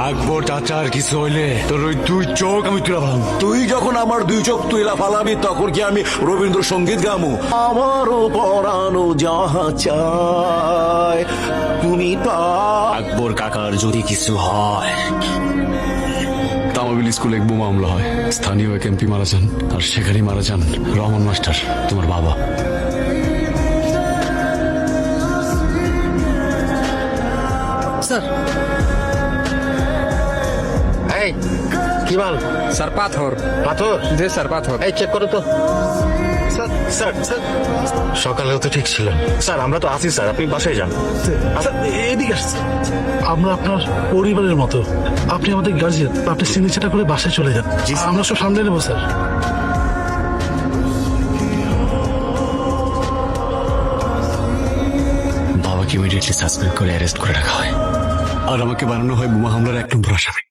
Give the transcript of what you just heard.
আকবর চাচার কিছু হইলে তোর ওই দুই চোখ আমি তুলে ফেলাম। তুই যখন আমার দুই চোখ তুইলা ফালাবি তখন কি আমি রবীন্দ্রসঙ্গীত গামু? আমারও পরানো যাহা চায় তুমি তা। আকবর কাকার যদি কিছু হয়, তামাবিল স্কুলে এক বোমা হামলা হয়, স্থানীয় এক এমপি মারা যান, আর সেখানেই মারা যান রহমান মাস্টার, তোমার বাবা। স্যার এই কি মাল? স্যার পাথর। পাথর? জি স্যার পাথর। এই চেক করো তো। স্যার স্যার স্যার সকালেও তো ঠিক ছিলেন। স্যার আমরা তো আছি স্যার, আপনি বাসায় যান। আচ্ছা এদিকে আসছে, আমরা আপনার পরিবারের মতো, আপনি আমাদের গার্জিয়ান, আপনি সিগনেচারটা করে বাসায় চলে যান, আমরা সব সামলে নেবো স্যার। বাবাকে ইমিডিয়েটলি সাসপেন্ড করে অ্যারেস্ট করে রাখা হয়, আর আমাকে বানানো হয় বোমা হামলার 1 নম্বর আসামি।